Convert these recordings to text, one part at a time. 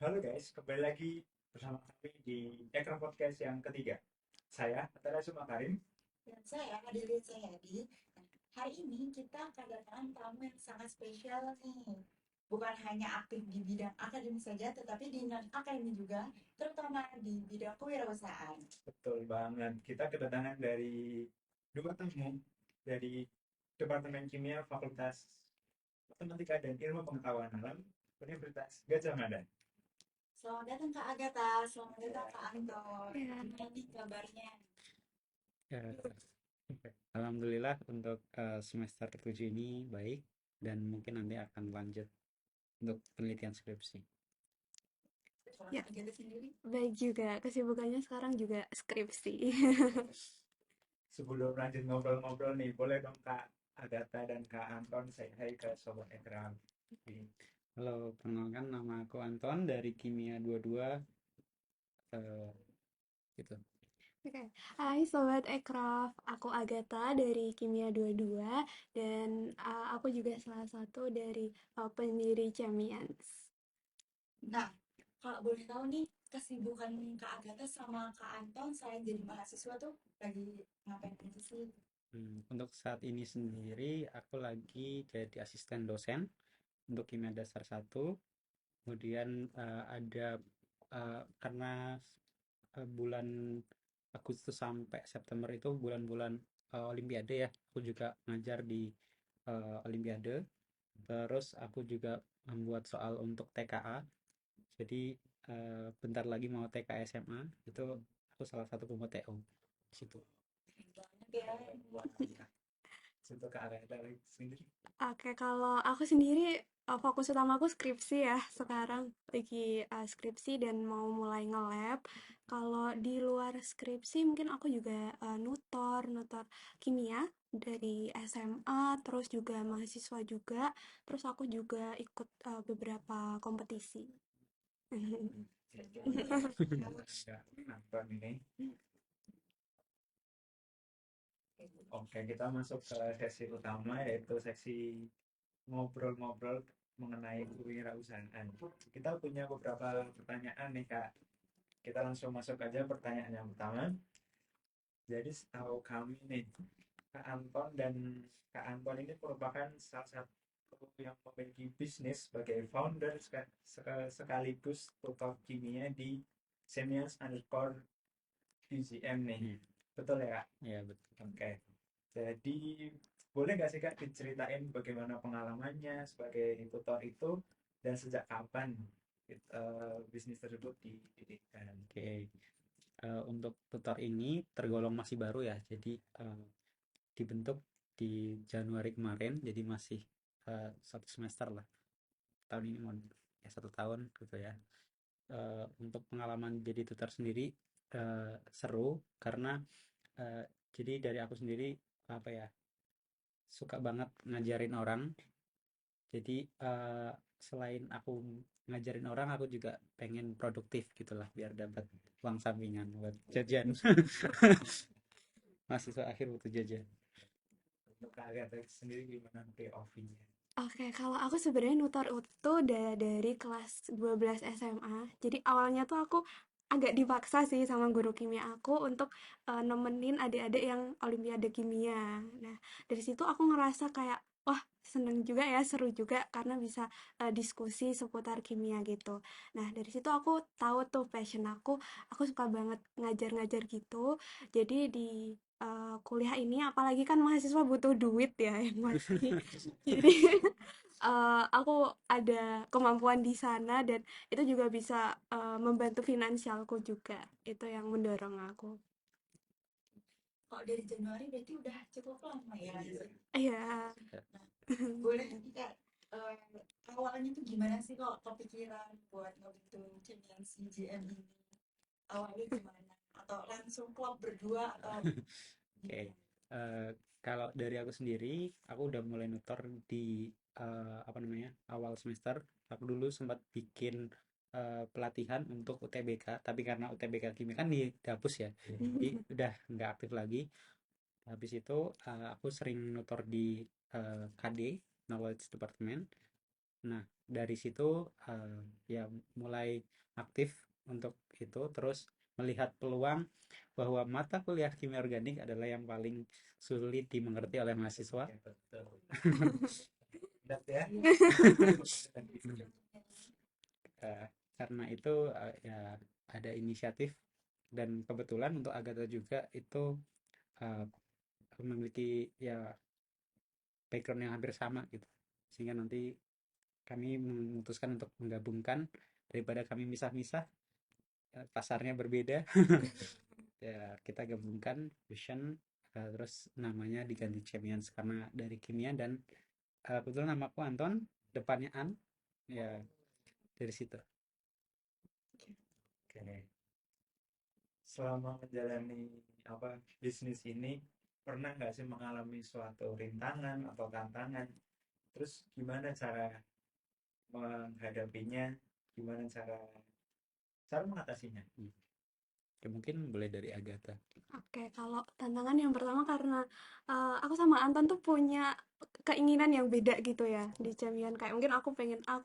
Halo guys, kembali lagi bersama kami di Ekran Podcast yang ketiga. Saya Atara Sumakarim. Dan saya Adelia Jayadi. Nah, hari ini kita kedatangan tamu yang sangat spesial nih. Bukan hanya aktif di bidang akademik saja, tetapi di non-akademik juga, terutama di bidang kewirausahaan. Betul banget. Kita kedatangan dari dua tamu dari Departemen Kimia Fakultas Matematika dan Ilmu Pengetahuan Alam Universitas Gadjah Mada. Selamat datang Kak Agatha, selamat datang Kak Anton. Ya, Gimana nih kabarnya? Ya, Alhamdulillah untuk semester 7 ini baik dan mungkin nanti akan lanjut untuk penelitian skripsi. Kalau Ya. Kak Agatha sendiri? baik juga. Kesibukannya sekarang juga skripsi. Sebelum lanjut ngobrol-ngobrol nih, boleh dong Kak Agatha dan Kak Anton say hai ke Sobat Ekran. Halo, perkenalkan nama aku Anton dari Kimia 22 gitu. Oke. Hai Sobat Ekraf, aku Agatha dari Kimia 22 dan aku juga salah satu dari pendiri Chemians. Nah, kalau boleh tahu nih, kesibukan Kak Agatha sama Kak Anton selain jadi mahasiswa tuh lagi ngapain aja sih? Untuk saat ini sendiri aku lagi jadi asisten dosen untuk Kimia Dasar 1. Kemudian ada karena bulan Agustus sampai September itu bulan-bulan Olimpiade ya. Aku juga ngajar di Olimpiade. Terus aku juga membuat soal untuk TKA. Jadi bentar lagi mau TK SMA. Itu aku salah satu pembuat TO di situ. Keren banget ya. Untuk Kak Agatha sendiri. Oke, kalau aku sendiri fokus utama aku skripsi ya. Sekarang lagi skripsi dan mau mulai nge-lab. Kalau di luar skripsi mungkin aku juga nutor kimia dari SMA, terus juga mahasiswa juga. Terus aku juga ikut beberapa kompetisi. Kak Anton ini. Oke, kita masuk ke sesi utama yaitu sesi ngobrol-ngobrol mengenai kewirausahaan. Kita punya beberapa pertanyaan nih Kak. Kita langsung masuk aja pertanyaan yang pertama. Jadi setahu kami nih, Kak Anton dan Kak Anton ini merupakan salah satu yang memiliki bisnis sebagai founder sekaligus tutor kimia di Semias underscore UGM nih. Hmm, Betul ya Kak? ya betul. Oke. Jadi boleh nggak sih Kak diceritain bagaimana pengalamannya sebagai tutor itu dan sejak kapan bisnis tersebut didirikan? Oke. Untuk tutor ini tergolong masih baru ya. Jadi dibentuk di Januari kemarin, jadi masih satu semester lah. Tahun ini mau ya 1 tahun gitu ya. Untuk pengalaman jadi tutor sendiri seru karena jadi dari aku sendiri apa ya, suka banget ngajarin orang. Jadi selain aku ngajarin orang, aku juga pengen produktif gitulah biar dapat uang sampingan buat jajan. Mahasiswa akhir butuh jajan. Untuk Kak Agatha sendiri gimana POV-nya? Oke, kalau aku sebenarnya nutor itu udah dari kelas 12 SMA. Jadi awalnya tuh aku agak dipaksa sih sama guru kimia aku untuk nemenin adik-adik yang olimpiade kimia. Nah, dari situ aku ngerasa kayak wah, seneng juga ya, seru juga karena bisa diskusi seputar kimia gitu. Nah, dari situ aku tahu tuh passion aku suka banget ngajar-ngajar gitu. Jadi di kuliah ini apalagi kan mahasiswa butuh duit ya yang pasti. Jadi aku ada kemampuan di sana dan itu juga bisa membantu finansialku juga. Itu yang mendorong aku. Kalau dari Januari berarti udah cukup lama ya. Iya. Nah, boleh nih Kak, awalnya tuh gimana sih kok kepikiran buat ngebentuk Champions CGM ini? Awalnya gimana? Atau langsung klub berdua atau Oke, gimana? kalau dari aku sendiri, aku udah mulai nutor di apa namanya awal semester. Aku dulu sempat bikin pelatihan untuk UTBK, tapi karena UTBK kimia kan dihapus ya, jadi udah nggak aktif lagi. Habis itu aku sering nutor di KD Knowledge Department. Nah, dari situ ya mulai aktif untuk itu, terus melihat peluang bahwa mata kuliah kimia organik adalah yang paling sulit dimengerti oleh mahasiswa. Oke, betul. Berat ya. Eh, karena itu ya ada inisiatif, dan kebetulan untuk Agatha juga itu eh, memiliki ya background yang hampir sama gitu, sehingga nanti kami memutuskan untuk menggabungkan daripada kami misah-misah, pasarnya berbeda. Ya kita gabungkan fusion, terus namanya diganti Chemians karena dari kimia, dan kebetulan namaku Anton, depannya An, ya dari situ. Oke. Selama menjalani bisnis ini, pernah nggak sih mengalami suatu rintangan atau tantangan? Terus gimana cara menghadapinya? Gimana cara mengatasinya? Ya, mungkin boleh dari Agatha. Oke, kalau tantangan yang pertama karena aku sama Anton tuh punya keinginan yang beda gitu ya di Cemian. Kayak mungkin aku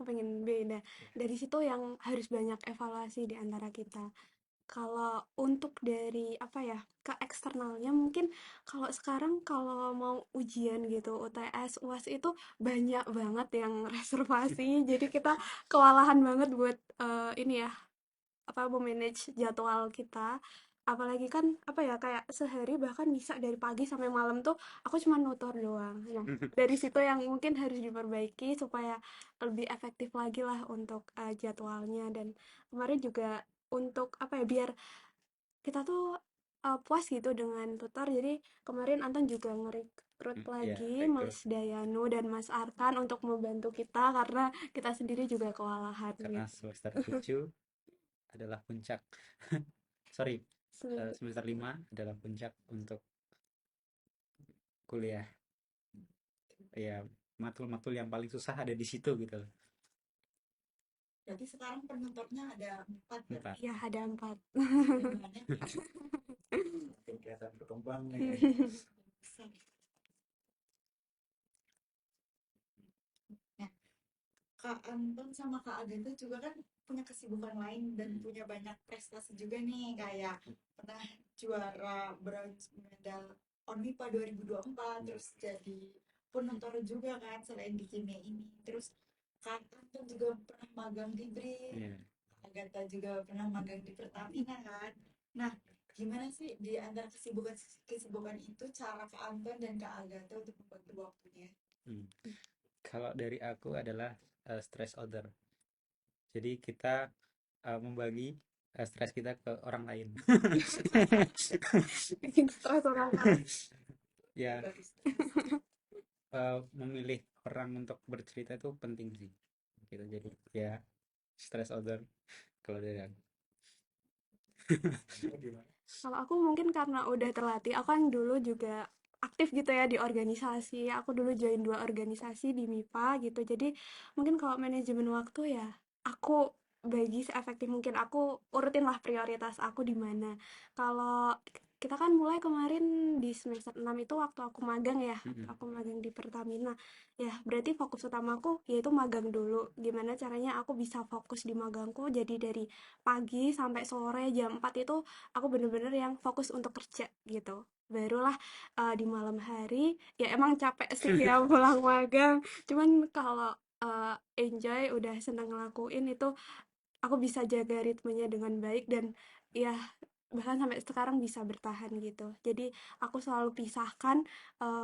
pengen beda. Dari situ yang harus banyak evaluasi di antara kita. Kalau untuk dari apa ya, ke eksternalnya mungkin kalau sekarang kalau mau ujian gitu, UTS, UAS itu banyak banget yang reservasi. Jadi kita kewalahan banget buat ini ya, apa memanage jadwal kita. Apalagi kan apa ya, kayak sehari bahkan bisa dari pagi sampai malam tuh aku cuma nutor doang. Nah, dari situ yang mungkin harus diperbaiki supaya lebih efektif lagi lah untuk jadwalnya. Dan kemarin juga untuk apa ya, biar kita tuh puas gitu dengan tutor. Jadi kemarin Anton juga ngerekrut Ya, lagi rekrut. Mas Dayanu dan Mas Arkan untuk membantu kita karena kita sendiri juga kewalahan Karena gitu. semester 7 adalah puncak. Sorry, semester 5 adalah puncak untuk kuliah. Ya, matkul-matkul yang paling susah ada di situ gitu loh. Jadi sekarang penuntutnya ada 4 ya. 4. Ya, ada 4. Gimana nih? Kegiatan berkembang nih. Nah, Kak Anton sama Kak Agatha juga kan punya kesibukan lain dan punya banyak prestasi juga nih, kayak pernah juara bronze medal ONIPA 2024, terus jadi penutor juga kan selain di kimia ini. Terus Kak Anton juga pernah magang di BRIN, Iya. Agatha juga pernah magang di Pertamina kan. Nah, gimana sih di antara kesibukan itu cara Kak Anton dan Kak Agatha untuk membagi waktunya? Hmm. Kalau dari aku adalah stress order. Jadi kita membagi stres kita ke orang lain. Bikin stres orang lain. Ya, memilih orang untuk bercerita itu penting sih. Gitu, jadi ya stress order kalau dari aku. Gimana? Kalau aku mungkin karena udah terlatih, aku kan dulu juga aktif gitu ya di organisasi. Aku dulu join 2 organisasi di MIPA gitu. Jadi mungkin kalau manajemen waktu ya aku bagi seefektif mungkin. Aku urutin lah prioritas aku di mana. Kalau kita kan mulai kemarin di semester 6 itu waktu aku magang ya. Waktu aku magang di Pertamina. Ya, berarti fokus utamaku yaitu magang dulu. Gimana caranya aku bisa fokus di magangku. Jadi dari pagi sampai sore jam 4 itu aku bener-bener yang fokus untuk kerja gitu. Barulah di malam hari ya emang capek sih ya pulang magang. Cuman kalau enjoy udah seneng ngelakuin itu, aku bisa jaga ritmenya dengan baik dan ya bahkan sampai sekarang bisa bertahan gitu. Jadi aku selalu pisahkan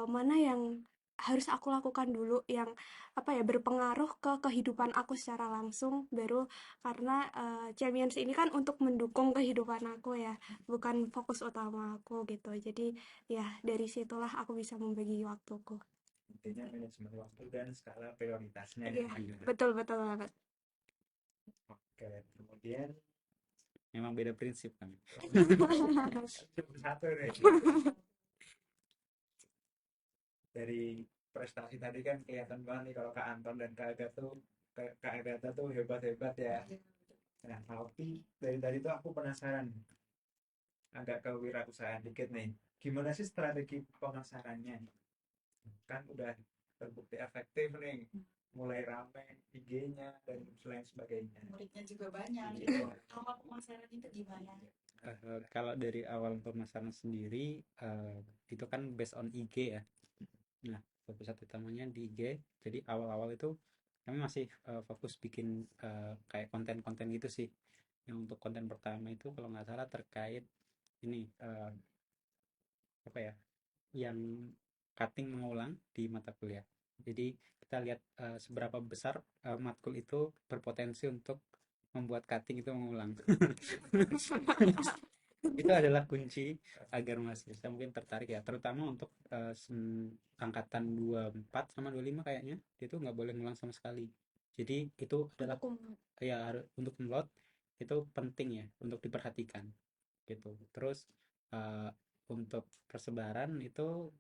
mana yang harus aku lakukan dulu yang apa ya berpengaruh ke kehidupan aku secara langsung, baru karena Champions ini kan untuk mendukung kehidupan aku ya, bukan fokus utama aku gitu. Jadi ya dari situlah aku bisa membagi waktuku. Intinya manajemen waktu dan skala prioritasnya ya. Iya, betul betul banget. Oke, kemudian Memang beda prinsip kan. satu nih. Dari prestasi tadi kan kelihatan banget nih kalau Kak Anton dan Kak Agatha tuh hebat-hebat ya. Nah, tapi dari tadi tuh aku penasaran, agak kewirausahaan dikit nih. Gimana sih strategi pemasarannya? Kan udah terbukti efektif nih. mulai rame IG-nya dan lain sebagainya. Muridnya juga banyak. Iya. Itu awal pemasaran itu gimana? Kalau dari awal pemasaran sendiri, itu kan based on IG ya. Nah, fokus utamanya di IG. Jadi awal-awal itu kami masih fokus bikin kayak konten-konten gitu sih. Yang untuk konten pertama itu kalau nggak salah terkait ini apa ya, yang cutting mengulang di mata kuliah. Jadi kita lihat seberapa besar matkul itu berpotensi untuk membuat cutting itu mengulang. Itu adalah kunci agar mahasiswa mungkin tertarik ya, terutama untuk angkatan 24 sama 25 kayaknya dia tuh nggak boleh ngulang sama sekali. Jadi itu adalah Untuk umum. ya untuk umlaut itu penting ya untuk diperhatikan gitu. Terus eh, untuk persebaran itu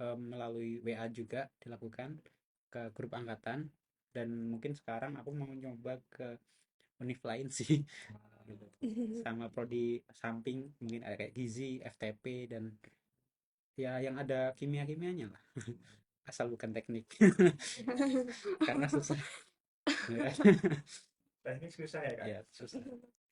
melalui WA juga dilakukan ke grup angkatan, dan mungkin sekarang aku mau nyoba ke univ lain sih gitu. Sama prodi samping mungkin ada kayak gizi, FTP, dan ya yang ada kimia-kimianya lah. Asal bukan teknik. Karena susah. Teknik susah ya, Kak? Ya, susah.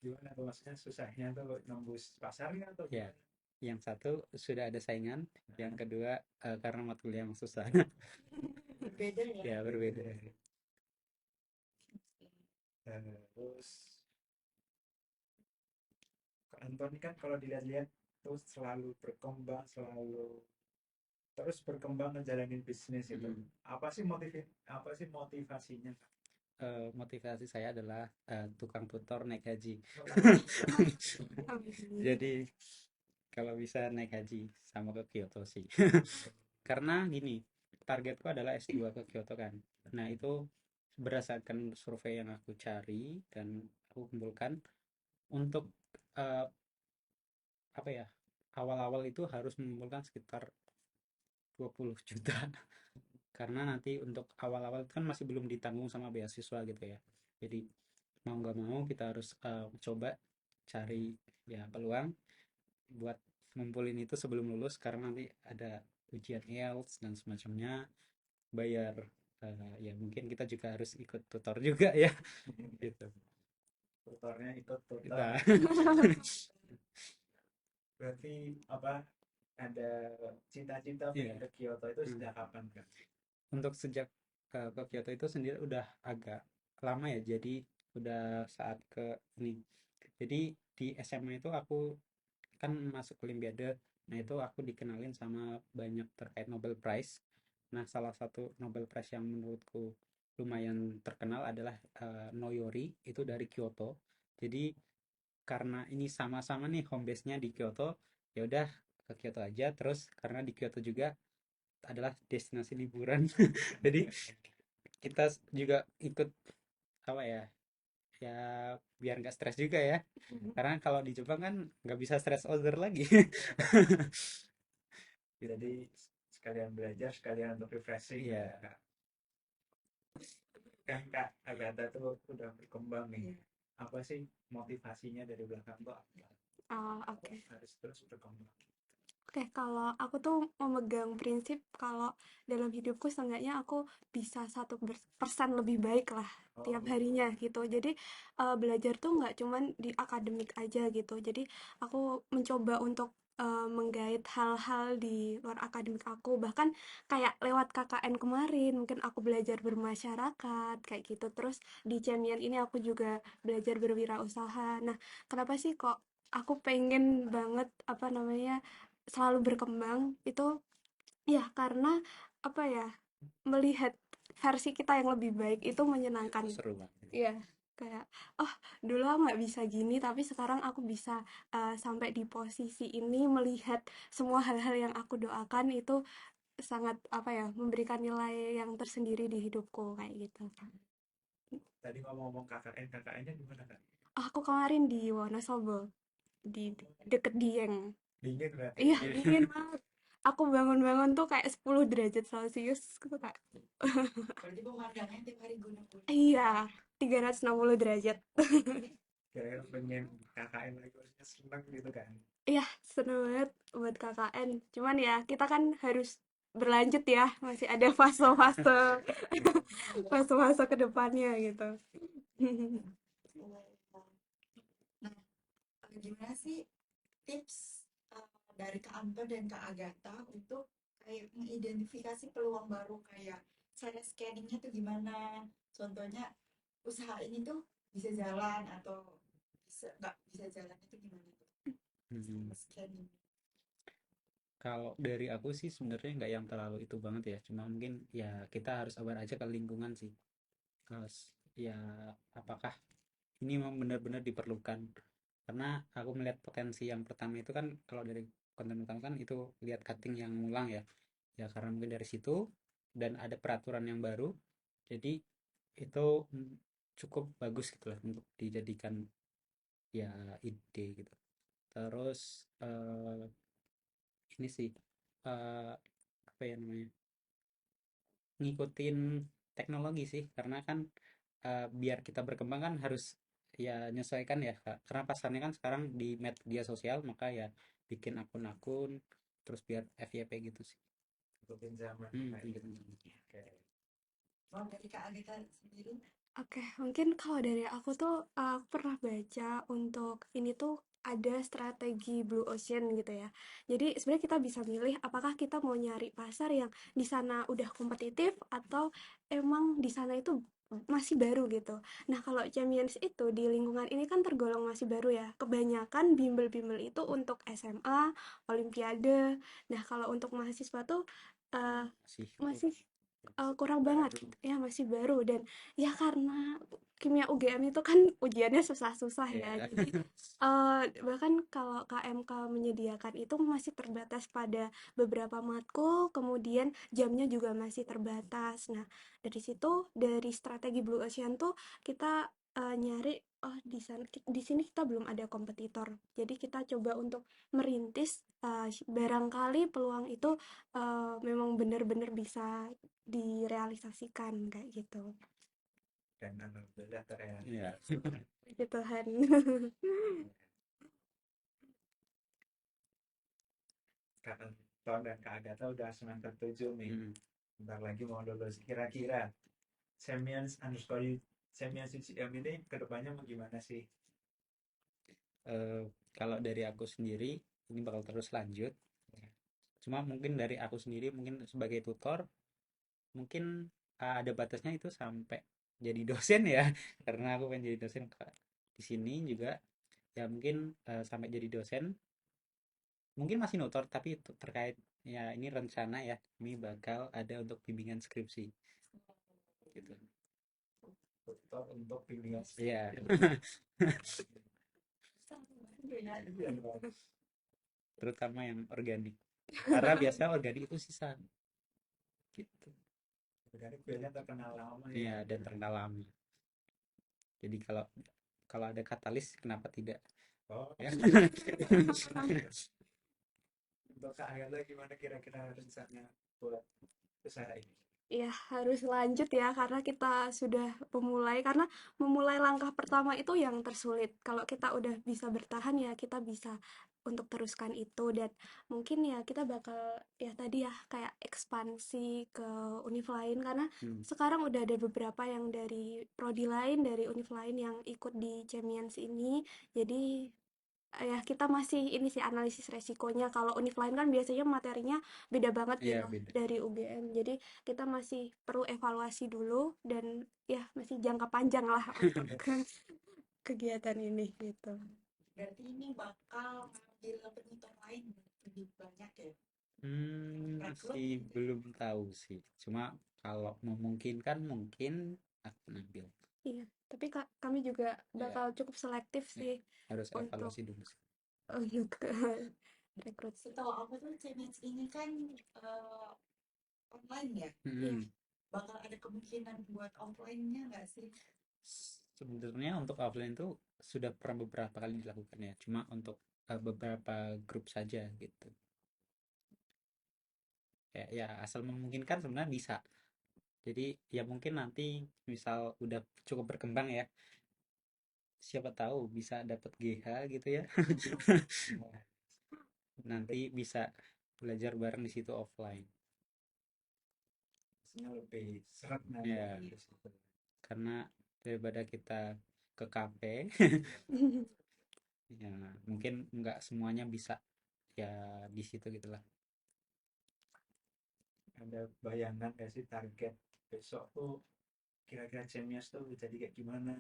Gimana tuh maksudnya susahnya tuh nembus pasarnya atau Ya, gimana? yang satu sudah ada saingan, yang kedua karena matkul yang susah. Berbeda ya. Ya, berbeda. Terus Kak Antoni kan kalau dilihat-lihat terus selalu berkembang, selalu terus berkembang ngejalanin bisnis itu. Mm. Apa sih motivasinya? Motivasi saya adalah tukang tutor naik haji. Amin. Jadi kalau bisa naik haji sama ke Kyoto sih. Karena gini, targetku adalah S2 ke Kyoto kan. Nah, itu berdasarkan survei yang aku cari dan aku kumpulkan untuk eh, apa ya? Awal-awal itu harus mengumpulkan sekitar 20 juta. Karena nanti untuk awal-awal kan masih belum ditanggung sama beasiswa gitu ya. Jadi mau nggak mau kita harus coba cari ya peluang buat ngumpulin itu sebelum lulus, karena nanti ada ujian IELTS dan semacamnya, bayar ya mungkin kita juga harus ikut tutor juga ya gitu Tutornya ikut tutor. kita. Berarti apa ada cita-cita Iya. pengen ke Kyoto itu Hmm. sejak kapan, Kak? Untuk sejak ke Kyoto itu sendiri udah agak lama ya, jadi udah saat ke ini. Jadi di SMA itu aku kan masuk Olimpiade. Nah, itu aku dikenalin sama banyak terkait Nobel Prize. Nah, salah satu Nobel Prize yang menurutku lumayan terkenal adalah Noyori, itu dari Kyoto. Jadi karena ini sama-sama nih home base-nya di Kyoto, ya udah ke Kyoto aja. Terus karena di Kyoto juga adalah destinasi liburan, jadi kita juga ikut apa ya, ya biar nggak stres juga ya, karena kalau di Jepang kan nggak bisa stress order lagi. Jadi sekalian belajar, sekalian untuk refreshing Iya. ya, Kak. Kan Kak Agatha tuh udah berkembang nih. Apa sih motivasinya dari belakang tuh apa? Oke. Harus terus berkembang. Oke, kalau aku tuh memegang prinsip kalau dalam hidupku seenggaknya aku bisa 1% lebih baik lah tiap harinya gitu. Jadi belajar tuh nggak cuman di akademik aja gitu. Jadi aku mencoba untuk menggait hal-hal di luar akademik aku. Bahkan kayak lewat KKN kemarin, mungkin aku belajar bermasyarakat kayak gitu. Terus di Cemian ini aku juga belajar berwirausaha. Nah, kenapa sih kok aku pengen banget apa namanya selalu berkembang itu ya karena apa ya, melihat versi kita yang lebih baik itu menyenangkan. Seru banget. Iya, kayak oh dulu aku nggak bisa gini tapi sekarang aku bisa sampai di posisi ini, melihat semua hal-hal yang aku doakan itu sangat apa ya, memberikan nilai yang tersendiri di hidupku kayak gitu. Tadi ngomong-ngomong KKN-nya gimana, Kak? Aku kemarin di Wonosobo, di deket Dieng. Dingin berarti. Iya, dingin banget. Aku bangun-bangun tuh kayak 10 derajat Celcius gitu, Kak. Berarti pemandangan tiap hari gunung-gunung. Iya, 360 derajat. Kira-kira pengen KKN lagi harusnya seneng gitu kan. Iya, seneng banget buat KKN. Cuman ya, kita kan harus berlanjut ya, masih ada fase-fase fase-fase ke depannya gitu. Nah, gimana sih tips dari Kak Anto dan Kak Agatha untuk kayak mengidentifikasi peluang baru, kayak cara scanningnya tuh gimana? Contohnya usaha ini tuh bisa jalan atau bisa nggak bisa jalan itu gimana tuh? Hmm. Scanning. Kalau dari aku sih sebenarnya nggak yang terlalu itu banget ya, cuma mungkin ya kita harus aware aja ke lingkungan sih. Kalau ya apakah ini memang benar-benar diperlukan, karena aku melihat potensi yang pertama itu kan kalau dari konten utama kan itu lihat cutting yang ngulang ya, ya karena mungkin dari situ dan ada peraturan yang baru, jadi itu cukup bagus gitu lah untuk dijadikan ya ide gitu. Terus ini sih apa ya namanya, ngikutin teknologi sih, karena kan biar kita berkembang kan harus ya menyesuaikan ya Kak. Karena pasarnya kan sekarang di media sosial, maka ya bikin akun-akun terus biar FYP gitu sih. ikutin zaman kayak Ikutin gitu. zaman. Oke. Oh, dari Kak Agatha sendiri? Oke, mungkin kalau dari aku tuh aku pernah baca untuk ini tuh ada strategi Blue Ocean gitu ya. Jadi sebenarnya kita bisa milih apakah kita mau nyari pasar yang di sana udah kompetitif atau emang di sana itu masih baru gitu. Nah, kalau Champions itu di lingkungan ini kan tergolong masih baru ya. Kebanyakan bimbel-bimbel itu untuk SMA, Olimpiade. Nah, kalau untuk mahasiswa tuh eh, Masih masih kurang banget Baru. ya, masih baru. Dan ya karena kimia UGM itu kan ujiannya susah-susah ya, ya. jadi bahkan kalau KMK menyediakan itu masih terbatas pada beberapa matkul, kemudian jamnya juga masih terbatas. Nah, dari situ, dari strategi Blue Ocean tuh kita nyari, oh di sini kita belum ada kompetitor, jadi kita coba untuk merintis, barangkali peluang itu memang benar-benar bisa direalisasikan kayak gitu. Dan alhamdulillah Iya. terrealisasi. Puji Tuhan. Kak Anton dan Kak Agatha udah semester 7 nih. Mm. Bentar lagi mau lulus. Kira-kira Semians UCM ini kedepannya mau gimana sih? Kalau dari aku sendiri ini bakal terus lanjut. Cuma mungkin dari aku sendiri mungkin sebagai tutor mungkin ada batasnya itu sampai jadi dosen ya karena aku pengen jadi dosen di sini juga ya mungkin sampai jadi dosen, mungkin masih nutor tapi terkait ya ini rencana ya ini bakal ada untuk bimbingan skripsi gitu. Tutor untuk bimbingan Iya. Terutama yang organik karena biasanya organik itu sisa gitu. Organik biasanya terkenal lama Iya, ya. dan terkenal lama, jadi kalau kalau ada katalis kenapa tidak Oh, ya. untuk Kak Agatha gimana kira-kira rencananya buat usaha ini? Ya, harus lanjut ya, karena kita sudah memulai, karena memulai langkah pertama itu yang tersulit. Kalau kita udah bisa bertahan ya, kita bisa untuk teruskan itu. Dan mungkin ya kita bakal, ya tadi ya, kayak ekspansi ke univ lain, karena sekarang udah ada beberapa yang dari prodi lain, dari univ lain yang ikut di Champions ini. Jadi ya kita masih ini sih analisis resikonya. Kalau univ lain kan biasanya materinya beda banget Iya ya beda. dari UGM. Jadi kita masih perlu evaluasi dulu, dan ya masih jangka panjang lah untuk kegiatan ini gitu. Berarti ini bakal ngambil penutor lain lebih banyak ya? Rekrut Masih belum tahu sih, cuma kalau memungkinkan mungkin akan ambil. Iya, tapi kami juga Ya, bakal cukup selektif ya, sih harus untuk evaluasi dulu sih. untuk rekrut. Setahu aku tuh Champions ini kan online ya? Iya, Bakal ada kemungkinan buat offline-nya nggak sih? Sebenarnya untuk offline itu sudah pernah beberapa kali dilakukan ya, cuma untuk beberapa grup saja gitu. Ya asal memungkinkan sebenarnya bisa. Jadi ya mungkin nanti misal udah cukup berkembang ya, siapa tahu bisa dapat GH gitu ya. Nanti bisa belajar bareng di situ offline. Maksudnya lebih seret Iya. nanti di situ. Karena daripada kita ke kafe ya mungkin nggak semuanya bisa ya di situ gitulah. Ada bayangan gak sih target besok tuh kira-kira Genius tuh jadi kayak gimana?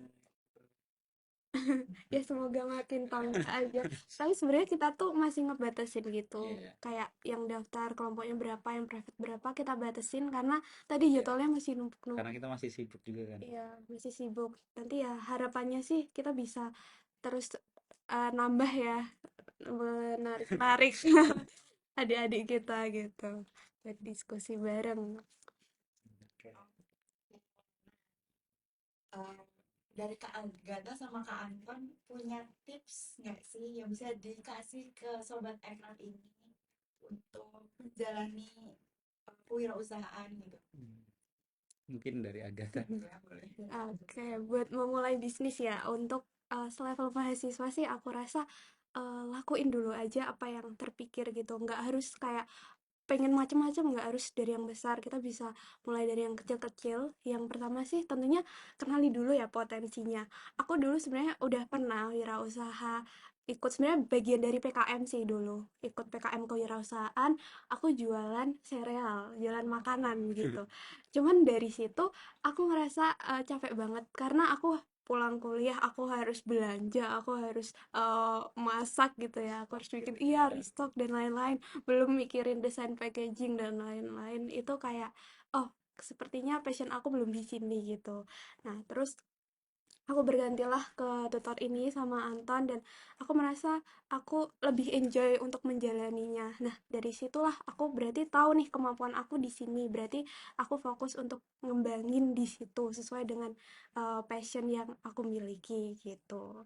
Ya semoga makin tambah aja. Tapi sebenarnya kita tuh masih ngebatasin gitu. Iya. Kayak yang daftar kelompoknya berapa, yang private berapa kita batasin karena tadi Iya. jadwalnya masih Karena numpuk-numpuk. kita masih sibuk juga kan. Iya, masih sibuk. Nanti ya harapannya sih kita bisa terus nambah ya, menarik-narik adik-adik kita gitu. Buat diskusi bareng. Oke. Eh, dari Kak Agatha sama Kak Anton punya tips nggak sih yang bisa dikasih ke sobat ekraf ini untuk menjalani kewirausahaan gitu? Mungkin dari Agatha. Ya, boleh. Oke, buat memulai bisnis ya, untuk selevel mahasiswa sih aku rasa lakuin dulu aja apa yang terpikir gitu. Nggak harus kayak pengen macam-macam, nggak harus dari yang besar. Kita bisa mulai dari yang kecil-kecil. Yang pertama sih tentunya kenali dulu ya potensinya. Aku dulu sebenarnya udah pernah wirausaha, ikut sebenarnya bagian dari PKM sih dulu. Ikut PKM kewirausahaan, aku jualan sereal, jualan makanan gitu. Cuman dari situ aku ngerasa capek banget karena aku pulang kuliah aku harus belanja, aku harus masak gitu ya, aku harus bikin iya restock dan lain-lain, belum mikirin desain packaging dan lain-lain. Itu kayak oh sepertinya passion aku belum di sini gitu. Nah terus aku bergantilah ke tutor ini sama Anton dan aku merasa aku lebih enjoy untuk menjalaninya. Nah, dari situlah aku berarti tahu nih kemampuan aku di sini. Berarti aku fokus untuk ngembangin di situ sesuai dengan passion yang aku miliki gitu.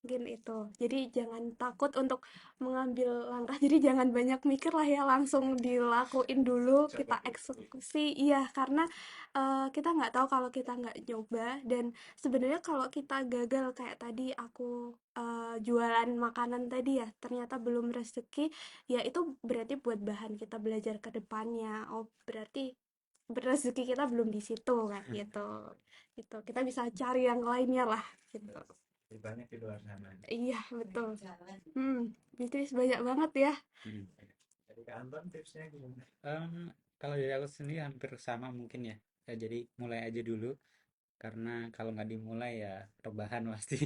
Mungkin itu. Jadi jangan takut untuk mengambil langkah. Jadi jangan banyak mikir lah ya, langsung dilakuin dulu, kita eksekusi. Iya, karena kita nggak tahu kalau kita nggak nyoba. Dan sebenarnya kalau kita gagal kayak tadi aku jualan makanan tadi ya, ternyata belum rezeki, ya itu berarti buat bahan kita belajar ke depannya. Oh, berarti rezeki kita belum di situ kayak gitu. Gitu. Kita bisa cari yang lainnya lah gitu. Lebih banyak di luar sana. Iya, betul. Jalan. Bisnis banyak banget ya. Jadi Kak Anton tipsnya gimana? Kalau dari aku sendiri hampir sama mungkin ya. Jadi mulai aja dulu karena kalau nggak dimulai ya rebahan pasti.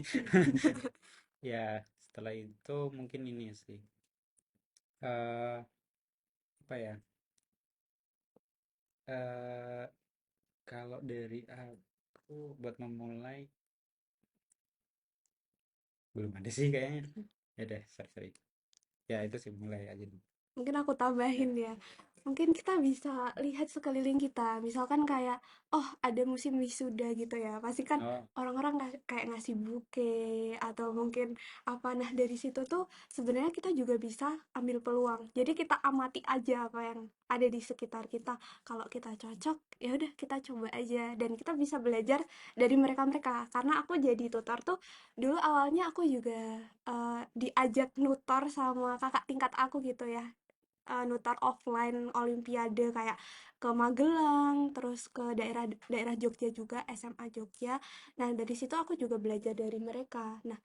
Ya setelah itu mungkin ini sih eh apa ya eh kalau dari aku buat memulai belum ada sih kayaknya. Ya deh, sorry. Ya itu sih mulai aja dulu. Mungkin aku tambahin ya. Mungkin kita bisa lihat sekeliling kita. Misalkan kayak, oh ada musim wisuda gitu ya. Pasti kan Oh, orang-orang kayak ngasih buke atau mungkin apa. Nah dari situ tuh sebenarnya kita juga bisa ambil peluang. Jadi kita amati aja apa yang ada di sekitar kita. Kalau kita cocok, ya udah kita coba aja. Dan kita bisa belajar dari mereka-mereka. Karena aku jadi tutor tuh dulu awalnya aku juga diajak nutor sama kakak tingkat aku gitu ya, nutor offline olimpiade kayak ke Magelang, terus ke daerah daerah Jogja juga, SMA Jogja. Nah, dari situ aku juga belajar dari mereka. Nah,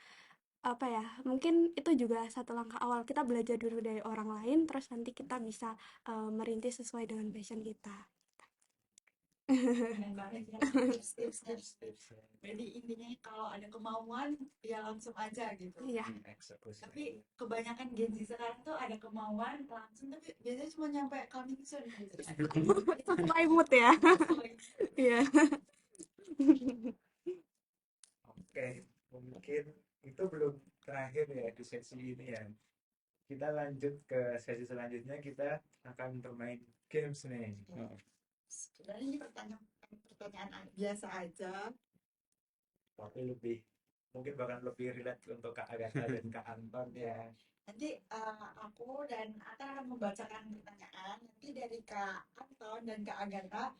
apa ya, mungkin itu juga satu langkah awal kita belajar dulu dari orang lain, terus nanti kita bisa merintis sesuai dengan passion kita. Keren banget ya tips-tipsnya. Tipsnya Jadi intinya kalau ada kemauan ya langsung aja gitu. Iya, eksekusi. Tapi kebanyakan Gen Z sekarang tuh ada kemauan langsung tapi biasanya cuma nyampe coming soon gitu. sesuai mood ya. Iya. Oke, mungkin itu belum terakhir ya di sesi ini ya. Kita lanjut ke sesi selanjutnya, kita akan bermain games nih. Sebenarnya ini pertanyaan biasa aja. Tapi lebih mungkin bahkan lebih relate untuk Kak Agatha dan Kak Anton ya. Nanti aku dan Ata akan membacakan pertanyaan. Nanti dari Kak Anton dan Kak Agatha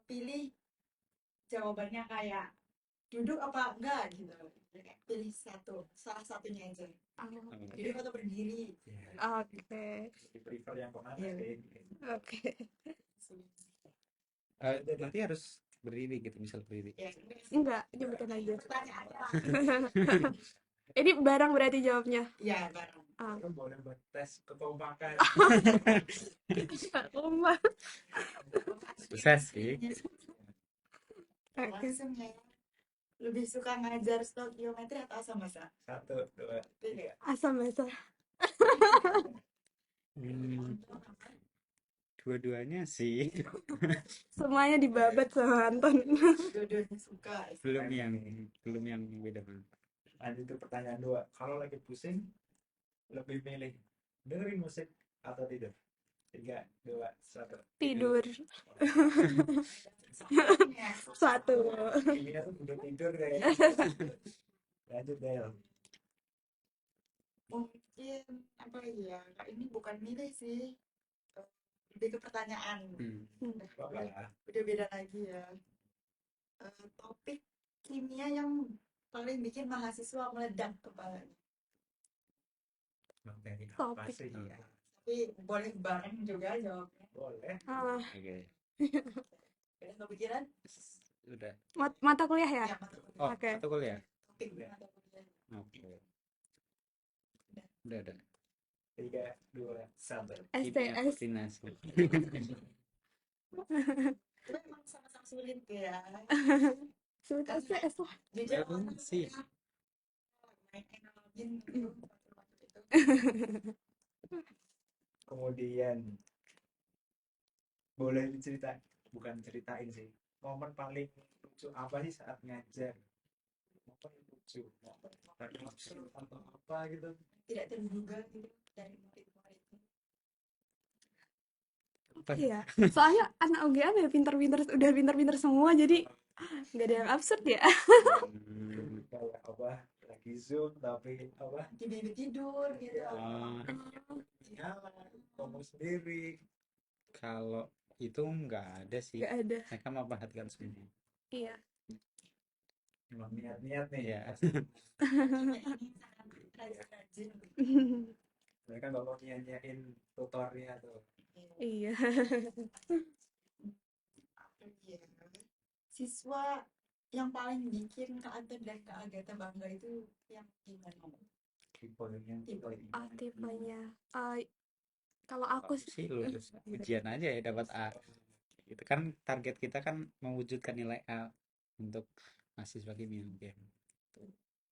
pilih jawabannya kayak duduk apa enggak gitu. Jadi pilih salah satunya aja. Duduk atau berdiri. Oke. Di prefer yang kemana Iya. sih? Oke. Nanti harus berdiri gitu, misal berdiri. Ya, Enggak, nyebutin aja. pertanyaannya. Ini barang berarti jawabnya. Ya, bareng. Kan boleh buat tes kekompakan. Rumah. Sukses sih. Oke. Langsung ya. Lebih suka ngajar stokiometri atau asal-masak? 1, 2, 3. Asam basa. Hmm, dua-duanya sih. Semuanya dibabat sama Anton. Dua-duanya suka. belum yang beda banget. Lanjut ke pertanyaan 2. Kalau lagi pusing, lebih milih dengerin musik atau tidur? 3, 2, 1. Tidur. Soalnya, 1. Ini tuh udah tidur kayaknya. Lanjut Del. mungkin apa ya? Ini bukan milih sih. Lebih ke pertanyaan. Apa lah? Udah beda lagi ya. Topik kimia yang paling bikin mahasiswa meledak kepalanya. Materi apa Topik. sih? Ya, Tapi boleh bareng juga jawabnya. boleh. Ah, Oke, Udah kepikiran? udah. mata kuliah ya? Ya, mata kuliah. Oh, Oke. satu kuliah. Topik mata kuliah. Oke. Udah. 3, 2, 1. Kimia STS. koordinasi. Itu emang sama-sama sulit ya. Sebut STS lah. Jujur Ya, sih. main analogi gitu, itu. Kemudian boleh diceritain, bukan ceritain sih. Momen paling lucu apa sih saat ngajar? Momen lucu, tadi maksud atau apa gitu? Tidak terduga gitu dari murid-muridnya. Iya. Soalnya anak UGM ya udah pinter-pinter semua, jadi nggak ada yang absurd ya. Kayak apa? Lagi Zoom tapi apa? Tiba-tiba tidur gitu. Oh, Nyala, ngomong sendiri. kalau itu nggak ada sih. Nggak ada. Mereka memperhatikan semua. Iya. Emang niat-niat nih. Ya. Ini sangat rajin-rajin. Mereka nggak mau nyanyain tutornya tuh. Iya. Iya. Siswa yang paling bikin Kak Anton dan Kak Agatha bangga itu yang gimana? Tipenya tipe Ah, tipenya. Kalau aku Aku sih lulus ujian aja ya dapat A. Itu kan target kita kan mewujudkan nilai A untuk mahasiswa kimia UGM.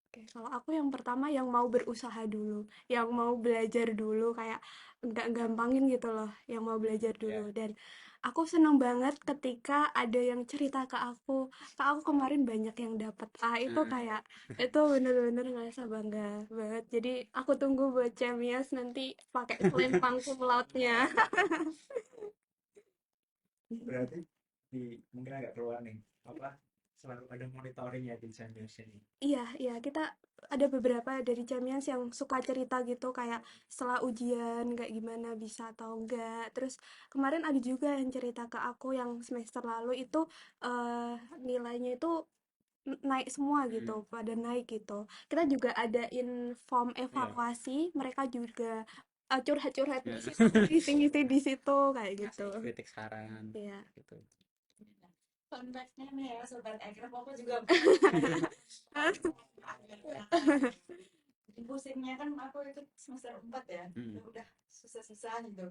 Oke, kalau aku yang pertama yang mau berusaha dulu, yang mau belajar dulu, kayak nggak gampangin gitu loh, yang mau belajar dulu. Dan aku seneng banget ketika ada yang cerita ke aku, Kak aku kemarin banyak yang dapet A, itu kayak, itu bener-bener ngerasa bangga banget. Jadi aku tunggu buat Cemias nanti pakai selempang cum laude-nya. berarti mungkin agak keluar nih apa selalu ada monitoring ya di Champions ini. Iya, kita ada beberapa dari Champions yang suka cerita gitu, kayak setelah ujian kayak gimana bisa atau enggak. Terus kemarin ada juga yang cerita ke aku yang semester lalu itu nilainya itu naik semua gitu, pada naik gitu. Kita juga adain form evaluasi, mereka juga curhat-curhat di situ, ngisi-ngisi di situ kayak gitu. Kritik saran Iya. gitu. Fun fact-nya nih ya Sobat Akrab, aku juga pusingnya kan aku itu semester 4 ya, udah susah-susah gitu,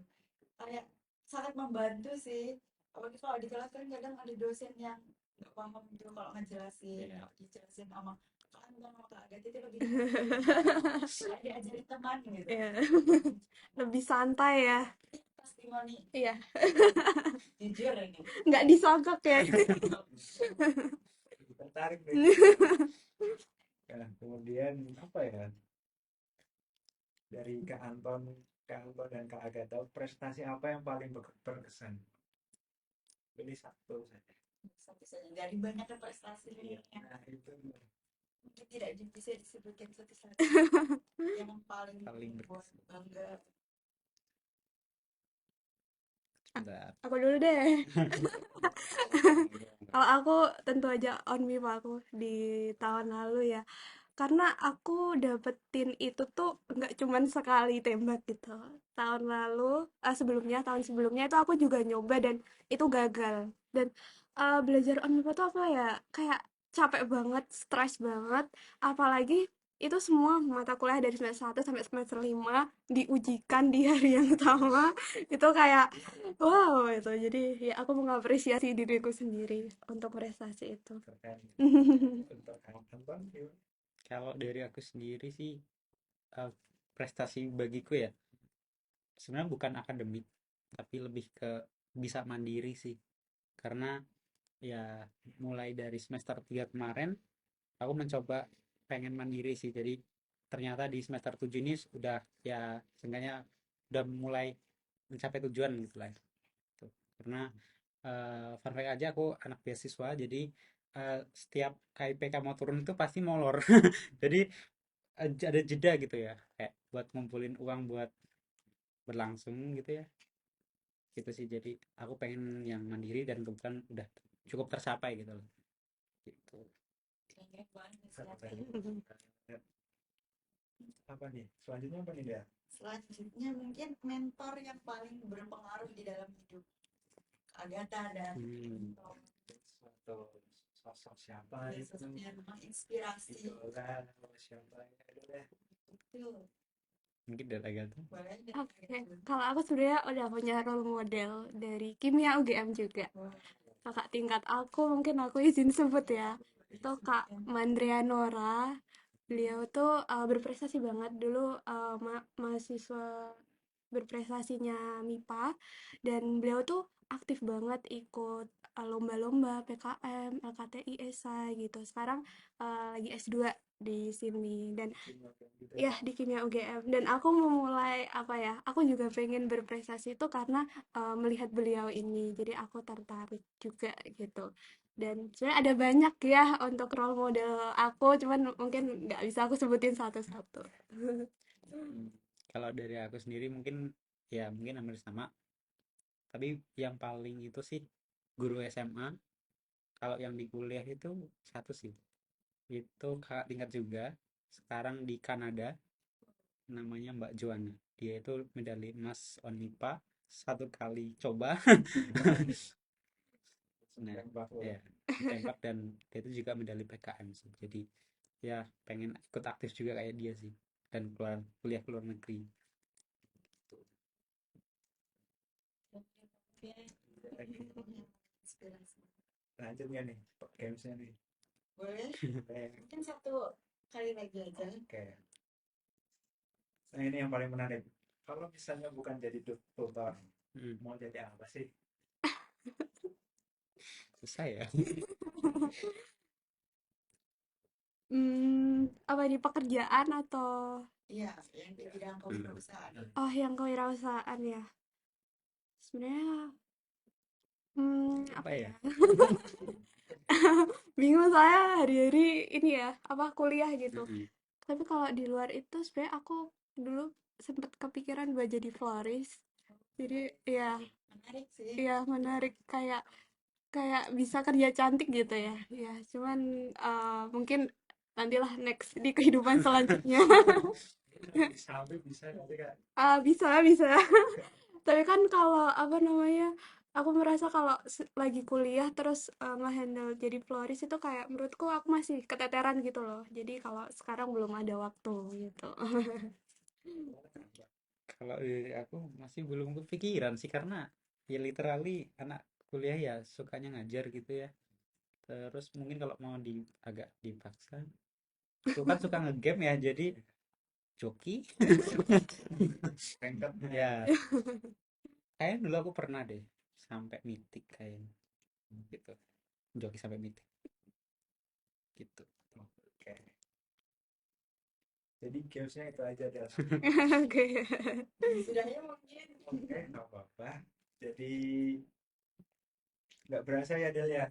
kayak sangat membantu sih. Apalagi kalau di kelas kan kadang ada dosen yang nggak paham gitu kalau ngejelasin, dijelasin sama Kak Anton sama Kak Agatha itu lebih kayak diajarin teman gitu. Iya. Lebih santai ya. Testimoni Iya. jujur ini Nggak disogok ya. Tertarik deh. Ya, kemudian apa ya dari Kak Anton dan Kak Agatha, prestasi apa yang paling berkesan? Pilih satu saja. satu saja dari banyak prestasi Nah itu mungkin tidak bisa disebutkan satu-satu yang paling membuat bangga. Bentar. Aku dulu deh. Kalau aku tentu aja on aku di tahun lalu ya. karena aku dapetin itu tuh nggak cuman sekali tembak gitu. Tahun lalu, tahun sebelumnya itu aku juga nyoba dan itu gagal. Dan belajar on tuh apa ya, kayak capek banget, stres banget, apalagi itu semua mata kuliah dari semester 1 sampai semester 5 diujikan di hari yang sama. Itu kayak wow itu. Jadi ya aku mengapresiasi diriku sendiri untuk prestasi itu. Keren. Untuk Anton gimana? Kalau dari aku sendiri sih, eh, prestasi bagiku ya sebenarnya bukan akademik, tapi lebih ke bisa mandiri sih. Karena ya mulai dari semester 3 kemarin aku mencoba pengen mandiri sih. Jadi ternyata di semester 7 ini udah ya seenggaknya udah mulai mencapai tujuan gitu lah. Tuh. Karena fun fact aja aku anak beasiswa, jadi setiap KIPK mau turun itu pasti molor. Jadi ada jeda gitu ya, kayak buat ngumpulin uang buat berlangsung gitu ya. Gitu sih, jadi aku pengen yang mandiri dan kebetulan udah cukup tercapai gitu loh. Gitu. Keren banget Keren. ya. Apa nih? Selanjutnya apa nih dia? Selanjutnya mungkin mentor yang paling berpengaruh di dalam hidup Agatha dan Suatu sosok siapa itu? yang menginspirasi. Idola siapa ya? Aduh deh. Itu Mungkin dari Agatha. boleh deh. Oke, kalau aku sebenarnya udah punya role model dari kimia UGM juga. Kakak tingkat aku, mungkin aku izin sebut ya. Itu Kak Mandria Nora. Beliau tuh berprestasi banget dulu, mahasiswa berprestasinya MIPA, dan beliau tuh aktif banget ikut lomba-lomba PKM, LKTI, esai gitu. Sekarang lagi S2 di sini dan ya di kimia UGM. Dan aku memulai apa ya, aku juga pengen berprestasi itu karena melihat beliau ini, jadi aku tertarik juga gitu. Dan sebenarnya ada banyak ya untuk role model aku, cuman mungkin nggak bisa aku sebutin satu-satu. Kalau dari aku sendiri mungkin ya mungkin hampir sama, tapi yang paling itu sih guru SMA. Kalau yang di kuliah itu satu sih, itu kakak tingkat juga, sekarang di Kanada, namanya Mbak Joanna. Dia itu medali emas ONIPA satu kali coba. Nah, Tembak loh. ya tembak, dan dia itu juga medali PKM sih. Jadi ya pengen ikut aktif juga kayak dia sih, dan keluar kuliah ke luar negeri. Inspirasi. Lanjut nggak nih? Gamesnya nih. Boleh? Oke. Mungkin satu kali lagi aja. Nah ini yang paling menarik. Kalau misalnya bukan jadi tutor, mau jadi apa sih? Susah ya. Apa ini pekerjaan atau Iya, yang di bidang kewirausahaan. yang kewirausahaan ya? Sebenarnya apa Apa ya? ya? Bingung saya hari-hari ini ya, apa kuliah gitu. Mm-mm. Tapi kalau di luar itu sebenarnya aku dulu sempet kepikiran buat jadi florist. Jadi ya, Menarik sih. ya menarik, kayak kayak bisa kerja cantik gitu ya. Ya, cuman mungkin nantilah next di kehidupan selanjutnya. Sampai bisa nanti kak. Bisa, bisa. Tapi kan kalau apa namanya, aku merasa kalau lagi kuliah terus nge-handle jadi florist itu kayak menurutku aku masih keteteran gitu loh. Jadi kalau sekarang belum ada waktu gitu. Kalau dari aku masih belum kepikiran sih, karena ya literally anak kuliah ya sukanya ngajar gitu ya. Terus mungkin kalau mau agak dipaksa, aku kan suka ngegame ya, jadi joki. Rengket. Ya, kayaknya dulu aku pernah deh sampai mythic kayaknya gitu, joki sampai mythic gitu. Oke. Jadi gamesnya itu aja deh. Oke. Sudahnya mungkin. Oke, nggak apa-apa. Jadi nggak berasa ya Del ya.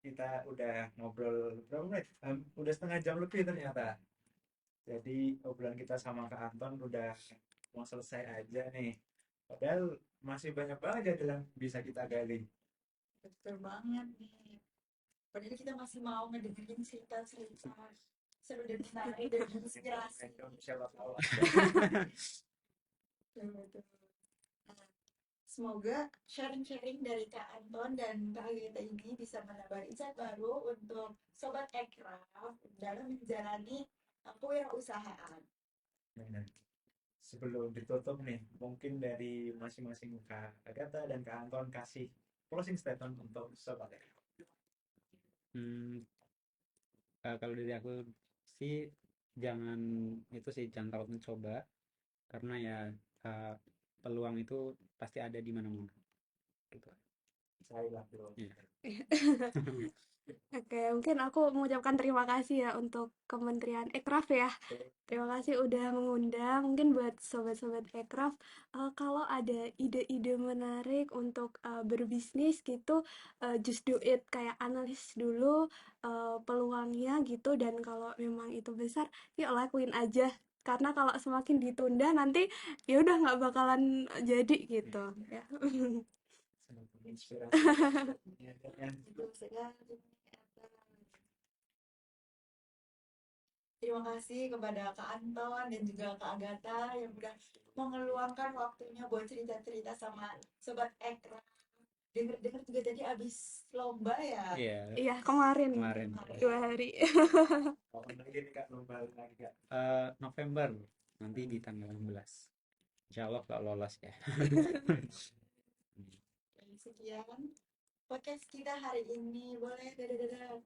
Kita udah ngobrol berapa menit? Udah setengah jam lebih ternyata. Jadi obrolan kita sama Kak Anton udah mau selesai aja nih. Padahal masih banyak banget ya yang bisa kita gali. Betul banget nih. Padahal kita masih mau ngedengerin cerita-cerita seru dan menarik dan inspirasi. Random siapa tahu. Betul. Nah, semoga sharing-sharing dari Kak Anton dan Kak Agatha ini bisa menambah insight baru untuk Sobat Ekraf dalam menjalani kewirausahaan. Benar. Sebelum ditutup nih, mungkin dari masing-masing Kak Agatha dan Kak Anton kasih closing statement untuk Sobat Ekraf. Kalau dari aku sih jangan jangan takut mencoba, karena ya peluang itu pasti ada di mana-mana gitu. Saya lah dulu. Iya. Oke, mungkin aku mengucapkan terima kasih ya untuk Kementerian Ekraf ya. Terima kasih udah mengundang. Mungkin buat sobat-sobat Ekraf, kalau ada ide-ide menarik untuk berbisnis gitu, just do it, kayak analis dulu peluangnya gitu, dan kalau memang itu besar, yuk lakuin aja. Karena kalau semakin ditunda nanti ya udah nggak bakalan jadi gitu ya. Sangat menginspirasi. Ya, dan Betul sekali. Terima kasih kepada Kak Anton dan juga Kak Agatha yang udah mengeluangkan waktunya buat cerita-cerita sama Sobat Ekraf. Dengar-dengar juga tadi abis lomba ya. Iya, Iya, kemarin kemarin 2 hari. kapan lagi nih Kak lomba lagi Kak? November nanti di tanggal 16. Insya Allah kalau lolos ya. Sekian podcast kita hari ini. Boleh dadah-dadah.